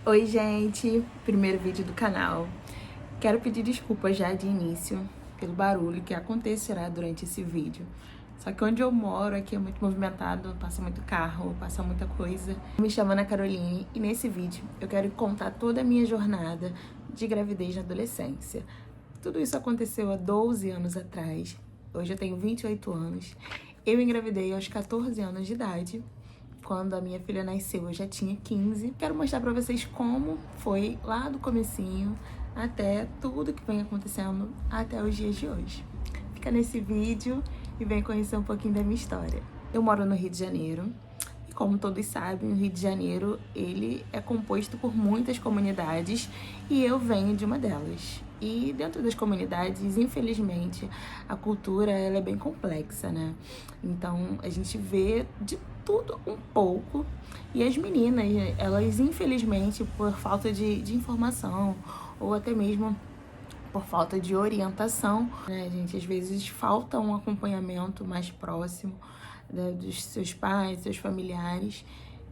Oi, gente! Primeiro vídeo do canal. Quero pedir desculpas já de início pelo barulho que acontecerá durante esse vídeo. Só que onde eu moro aqui é muito movimentado, passa muito carro, passa muita coisa. Me chamo Ana Caroline e nesse vídeo eu quero contar toda a minha jornada de gravidez na adolescência. Tudo isso aconteceu há 12 anos atrás. Hoje eu tenho 28 anos. Eu engravidei aos 14 anos de idade. Quando a minha filha nasceu, eu já tinha 15. Quero mostrar pra vocês como foi lá do comecinho até tudo que vem acontecendo até os dias de hoje. Fica nesse vídeo e vem conhecer um pouquinho da minha história. Eu moro no Rio de Janeiro. E como todos sabem, o Rio de Janeiro, ele é composto por muitas comunidades e eu venho de uma delas. E dentro das comunidades, infelizmente, a cultura ela é bem complexa, né? Então, a gente vê de tudo um pouco. E as meninas, elas infelizmente, por falta de informação, ou até mesmo por falta de orientação, né, gente? Às vezes falta um acompanhamento mais próximo, né, dos seus pais, seus familiares.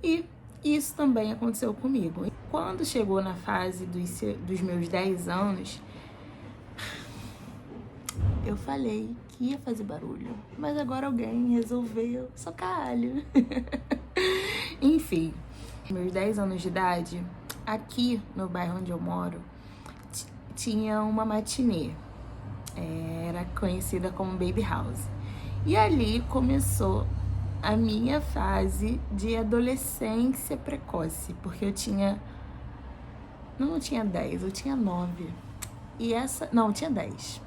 E isso também aconteceu comigo. Quando chegou na fase dos meus 10 anos, eu falei que ia fazer barulho, mas agora alguém resolveu socar alho. Enfim, meus 10 anos de idade, aqui no bairro onde eu moro, tinha uma matinê. Era conhecida como Baby House. E ali começou a minha fase de adolescência precoce, porque eu tinha... Não tinha 10, eu tinha 9. E essa... Não, eu tinha 10.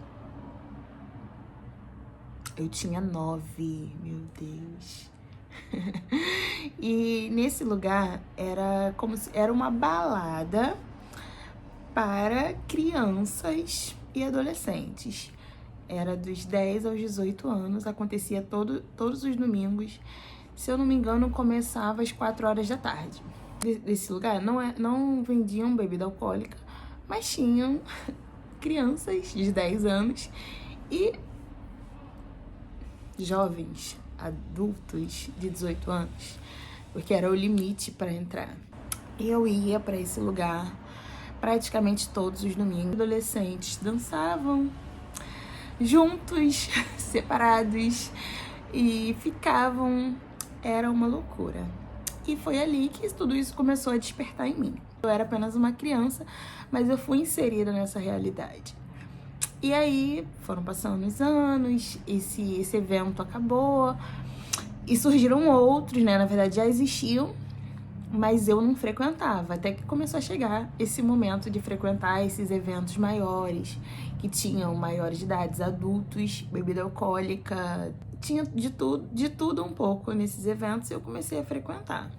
Eu tinha 9, meu Deus. E nesse lugar era como se era uma balada para crianças e adolescentes. Era dos 10 aos 18 anos, acontecia todos os domingos. Se eu não me engano, começava às 4 horas da tarde. Desse lugar não vendiam bebida alcoólica, mas tinham crianças de 10 anos e jovens, adultos de 18 anos, porque era o limite para entrar. Eu ia para esse lugar praticamente todos os domingos. Adolescentes dançavam juntos, separados, e ficavam. Era uma loucura. E foi ali que tudo isso começou a despertar em mim. Eu era apenas uma criança, mas eu fui inserida nessa realidade. E aí foram passando os anos, esse evento acabou e surgiram outros, né? Na verdade já existiam, mas eu não frequentava. Até que começou a chegar esse momento de frequentar esses eventos maiores, que tinham maiores de idade, adultos, bebida alcoólica, tinha de tudo um pouco nesses eventos e eu comecei a frequentar.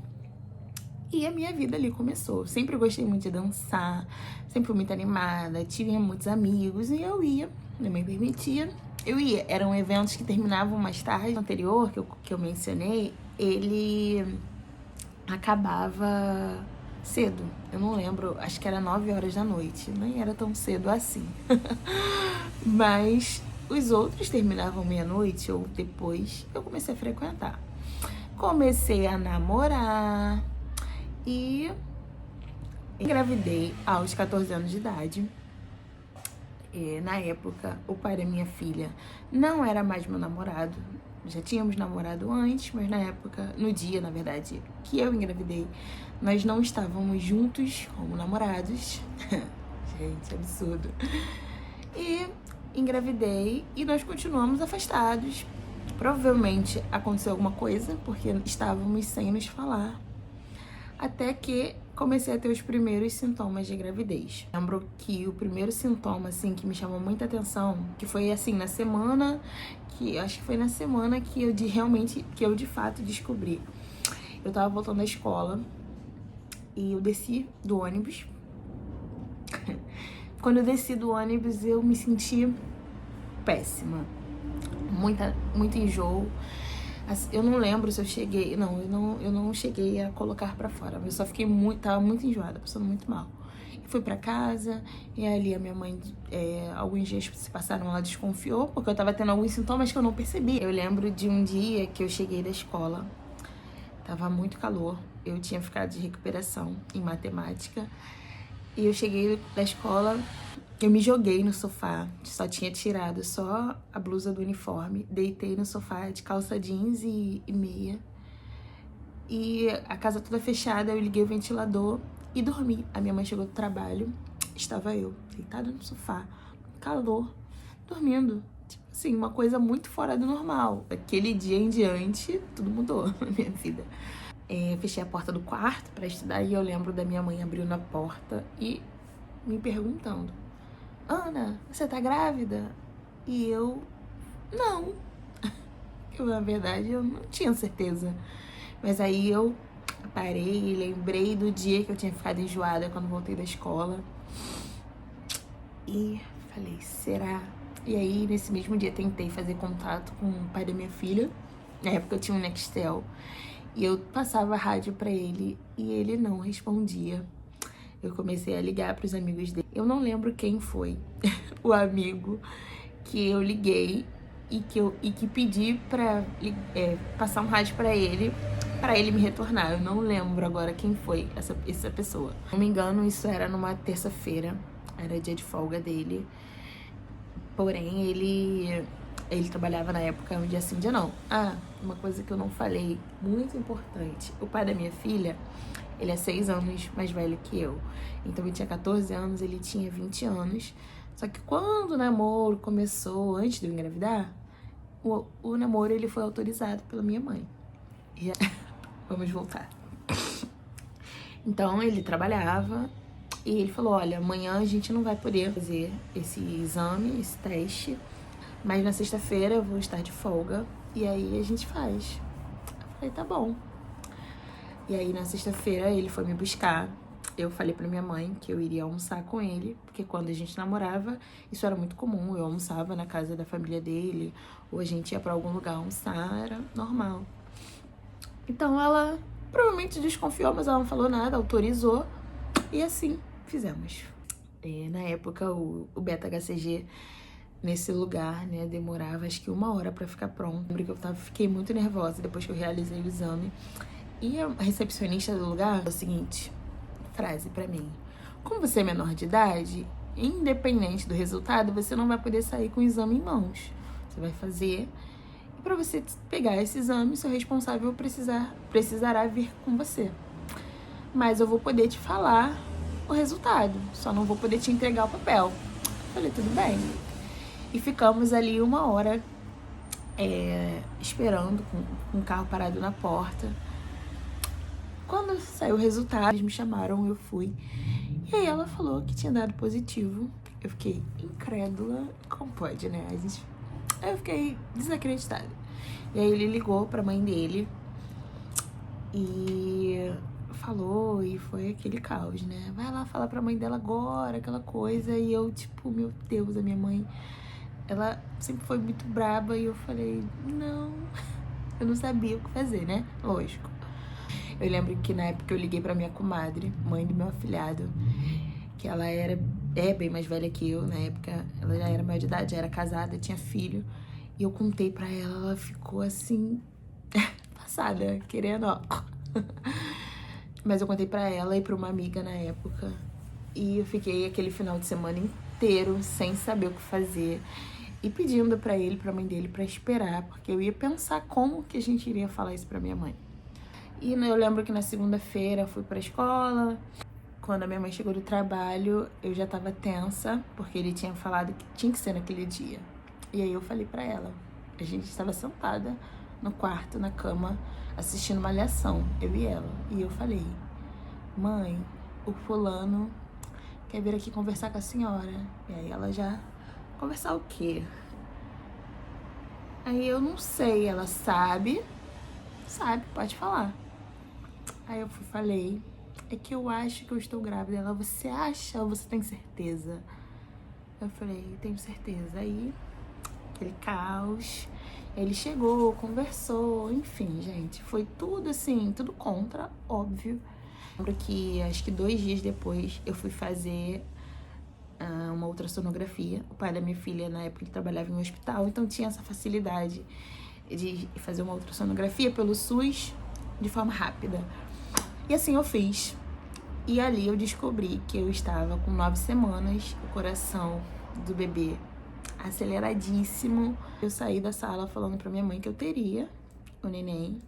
E a minha vida ali começou. Sempre gostei muito de dançar, sempre fui muito animada, tive muitos amigos e eu ia, minha mãe permitia. Eu ia, eram eventos que terminavam mais tarde. O anterior, que eu mencionei, ele acabava cedo. Eu não lembro, acho que era 9 horas da noite, nem era tão cedo assim. Mas os outros terminavam meia-noite ou depois, eu comecei a frequentar. Comecei a namorar e engravidei aos 14 anos de idade. Na época, o pai da minha filha não era mais meu namorado. Já tínhamos namorado antes, mas na época, no dia, na verdade, que eu engravidei, nós não estávamos juntos como namorados. Gente, absurdo. E engravidei e nós continuamos afastados. Provavelmente aconteceu alguma coisa, porque estávamos sem nos falar. Até que comecei a ter os primeiros sintomas de gravidez. Lembro que o primeiro sintoma, assim, que me chamou muita atenção, que foi, assim, na semana, acho que foi na semana que eu de fato descobri. Eu tava voltando da escola e eu desci do ônibus. Quando eu desci do ônibus, eu me senti péssima. Muito enjoo. Eu não lembro se eu cheguei... Não, eu não cheguei a colocar pra fora. Eu só fiquei tava muito enjoada, passando muito mal. E fui pra casa, e ali a minha mãe, alguns dias se passaram, ela desconfiou, porque eu tava tendo alguns sintomas que eu não percebi. Eu lembro de um dia que eu cheguei da escola, tava muito calor, eu tinha ficado de recuperação em matemática. E eu cheguei da escola, eu me joguei no sofá, só tinha tirado só a blusa do uniforme, deitei no sofá de calça jeans e meia. E a casa toda fechada, eu liguei o ventilador e dormi. A minha mãe chegou do trabalho, estava eu, deitada no sofá, calor, dormindo. Tipo assim, uma coisa muito fora do normal. Daquele dia em diante, tudo mudou na minha vida. Fechei a porta do quarto pra estudar e eu lembro da minha mãe abrindo a porta e me perguntando: Ana, você tá grávida? E eu, não. Eu, na verdade, eu não tinha certeza. Mas aí eu parei e lembrei do dia que eu tinha ficado enjoada quando voltei da escola. E falei, será? E aí, nesse mesmo dia, tentei fazer contato com o pai da minha filha. Na época eu tinha um Nextel. E eu passava rádio pra ele e ele não respondia. Eu comecei a ligar pros amigos dele. Eu não lembro quem foi o amigo que eu liguei e que pedi pra passar um rádio pra ele me retornar. Eu não lembro agora quem foi essa pessoa. Se não me engano, isso era numa terça-feira. Era dia de folga dele. Porém, ele trabalhava na época um dia sim, um dia não. Uma coisa que eu não falei, muito importante. O pai da minha filha, ele é 6 anos mais velho que eu. Então, ele tinha 14 anos, ele tinha 20 anos. Só que quando o namoro começou, antes de eu engravidar, o namoro ele foi autorizado pela minha mãe. E vamos voltar. Então, ele trabalhava e ele falou, olha, amanhã a gente não vai poder fazer esse exame, esse teste, mas na sexta-feira eu vou estar de folga e aí a gente faz. Eu falei, tá bom. E aí na sexta-feira ele foi me buscar. Eu falei pra minha mãe que eu iria almoçar com ele, porque quando a gente namorava, isso era muito comum. Eu almoçava na casa da família dele, ou a gente ia pra algum lugar almoçar, era normal. Então ela provavelmente desconfiou, mas ela não falou nada, autorizou. E assim fizemos. Na época, o Beta HCG nesse lugar, né, demorava acho que 1 hora pra ficar pronto. Lembro que eu fiquei muito nervosa depois que eu realizei o exame. E a recepcionista do lugar falou o seguinte, frase pra mim: como você é menor de idade, independente do resultado, você não vai poder sair com o exame em mãos. Você vai fazer, e pra você pegar esse exame, seu responsável precisará vir com você. Mas eu vou poder te falar o resultado, só não vou poder te entregar o papel. Falei, tudo bem. E ficamos ali 1 hora esperando, com o carro parado na porta. Quando saiu o resultado, eles me chamaram, eu fui. E aí ela falou que tinha dado positivo. Eu fiquei incrédula. Como pode, né? Aí eu fiquei desacreditada. E aí ele ligou pra mãe dele e falou, e foi aquele caos, né? Vai lá falar pra mãe dela agora, aquela coisa. E eu, tipo, meu Deus, a minha mãe, ela sempre foi muito braba. E eu falei, não, eu não sabia o que fazer, né? Lógico. Eu lembro que na época eu liguei pra minha comadre, mãe do meu afilhado, que ela é bem mais velha que eu. Na época ela já era maior de idade, já era casada, tinha filho. E eu contei pra ela, ela ficou assim, passada, querendo, ó. Mas eu contei pra ela e pra uma amiga na época. E eu fiquei aquele final de semana inteiro sem saber o que fazer. E pedindo pra ele, pra mãe dele, pra esperar. Porque eu ia pensar como que a gente iria falar isso pra minha mãe. E eu lembro que na segunda-feira eu fui pra escola. Quando a minha mãe chegou do trabalho, eu já tava tensa, porque ele tinha falado que tinha que ser naquele dia. E aí eu falei pra ela. A gente estava sentada no quarto, na cama, assistindo Malhação, eu e ela. E eu falei, mãe, o fulano quer vir aqui conversar com a senhora. E aí ela já, conversar o quê? Aí eu não sei, ela sabe, pode falar. Aí eu falei, é que eu acho que eu estou grávida. Ela, você acha ou você tem certeza? Eu falei, tenho certeza. Aí, aquele caos. Ele chegou, conversou, enfim, gente. Foi tudo assim, tudo contra, óbvio. Lembro que, acho que 2 dias depois, eu fui fazer uma ultrassonografia. O pai da minha filha, na época, ele trabalhava em um hospital, então tinha essa facilidade de fazer uma ultrassonografia pelo SUS de forma rápida. E assim eu fiz. E ali eu descobri que eu estava com 9 semanas, o coração do bebê aceleradíssimo. Eu saí da sala falando pra minha mãe que eu teria o neném.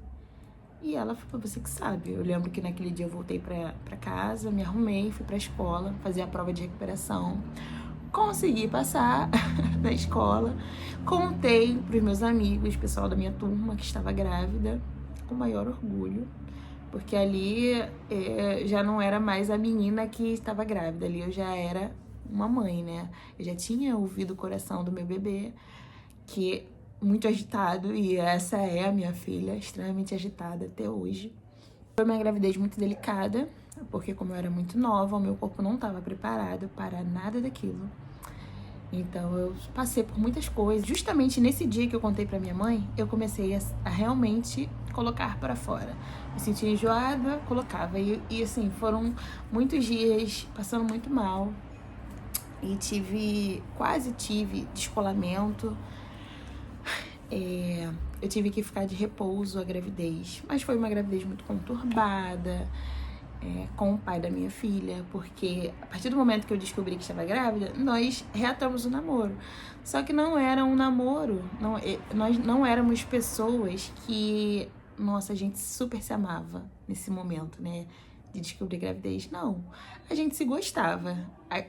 E ela falou, você que sabe. Eu lembro que naquele dia eu voltei pra casa, me arrumei, fui pra escola, fazer a prova de recuperação. Consegui passar na escola. Contei pros meus amigos, pessoal da minha turma, que estava grávida, com maior orgulho. Porque ali já não era mais a menina que estava grávida, ali eu já era uma mãe, né? Eu já tinha ouvido o coração do meu bebê, que é muito agitado, e essa é a minha filha, extremamente agitada até hoje. Foi uma gravidez muito delicada, porque como eu era muito nova, o meu corpo não estava preparado para nada daquilo. Então eu passei por muitas coisas. Justamente nesse dia que eu contei pra minha mãe, eu comecei a realmente colocar para fora. Me sentia enjoada, colocava. E assim, foram muitos dias passando muito mal. E quase tive descolamento. Eu tive que ficar de repouso a gravidez. Mas foi uma gravidez muito conturbada. Com o pai da minha filha, porque a partir do momento que eu descobri que estava grávida, nós reatamos o namoro. Só que não era um namoro, nós não éramos pessoas que, nossa, a gente super se amava nesse momento, né, de descobrir gravidez. Não, a gente se gostava.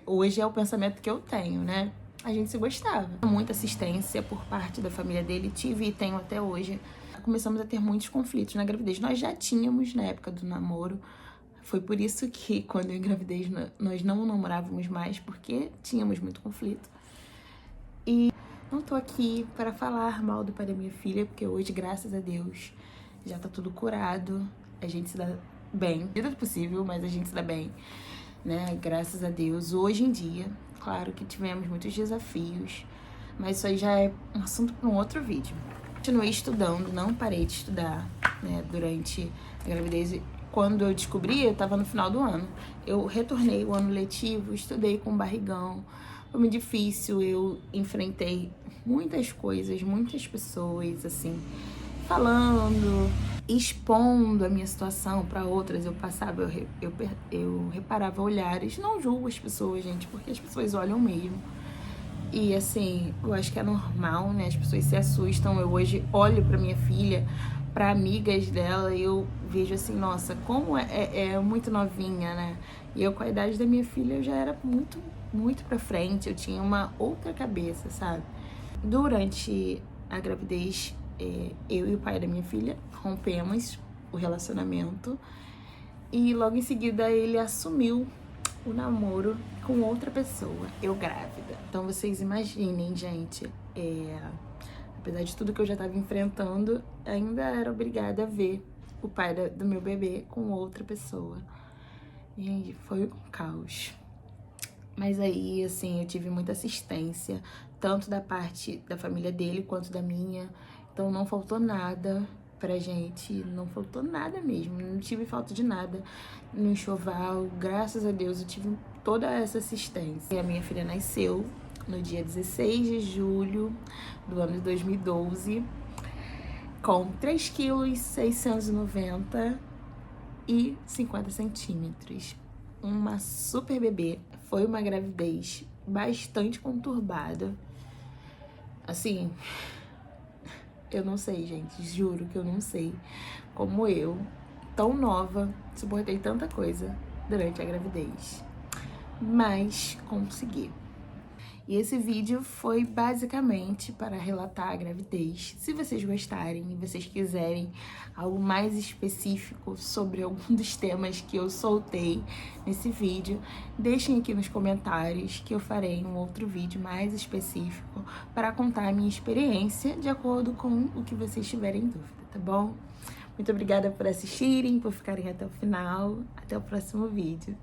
Hoje é o pensamento que eu tenho, né, a gente se gostava. Muita assistência por parte da família dele, tive e tenho até hoje. Começamos a ter muitos conflitos na gravidez. Nós já tínhamos na época do namoro. Foi por isso que, quando eu engravidei, nós não namorávamos mais, porque tínhamos muito conflito. E não tô aqui para falar mal do pai da minha filha, porque hoje, graças a Deus, já tá tudo curado. A gente se dá bem, na medida do possível, mas a gente se dá bem, né? Graças a Deus. Hoje em dia, claro que tivemos muitos desafios, mas isso aí já é um assunto para um outro vídeo. Continuei estudando, não parei de estudar, né, durante a gravidez. Quando eu descobri, eu estava no final do ano. Eu retornei o ano letivo, estudei com barrigão. Foi muito difícil, eu enfrentei muitas coisas, muitas pessoas, assim, falando, expondo a minha situação para outras. Eu passava, eu reparava olhares. Não julgo as pessoas, gente, porque as pessoas olham mesmo. E assim, eu acho que é normal, né? As pessoas se assustam. Eu hoje olho para minha filha, para amigas dela, e eu vejo assim, nossa, como é muito novinha, né? E eu, com a idade da minha filha, eu já era muito, muito pra frente. Eu tinha uma outra cabeça, sabe? Durante a gravidez, eu e o pai da minha filha rompemos o relacionamento. E logo em seguida ele assumiu o namoro com outra pessoa, eu grávida. Então vocês imaginem, gente, apesar de tudo que eu já estava enfrentando, ainda era obrigada a ver o pai do meu bebê com outra pessoa. E foi um caos. Mas aí, assim, eu tive muita assistência, tanto da parte da família dele quanto da minha. Então não faltou nada pra gente, não faltou nada mesmo, não tive falta de nada no enxoval, graças a Deus eu tive toda essa assistência. E a minha filha nasceu no dia 16 de julho do ano de 2012, com 3,690 kg e 50 centímetros. Uma super bebê. Foi uma gravidez bastante conturbada. Assim, eu não sei, gente, juro que eu não sei como eu, tão nova, suportei tanta coisa durante a gravidez. Mas consegui. E esse vídeo foi basicamente para relatar a gravidez. Se vocês gostarem e vocês quiserem algo mais específico sobre algum dos temas que eu soltei nesse vídeo, deixem aqui nos comentários que eu farei um outro vídeo mais específico para contar a minha experiência de acordo com o que vocês tiverem dúvida, tá bom? Muito obrigada por assistirem, por ficarem até o final. Até o próximo vídeo.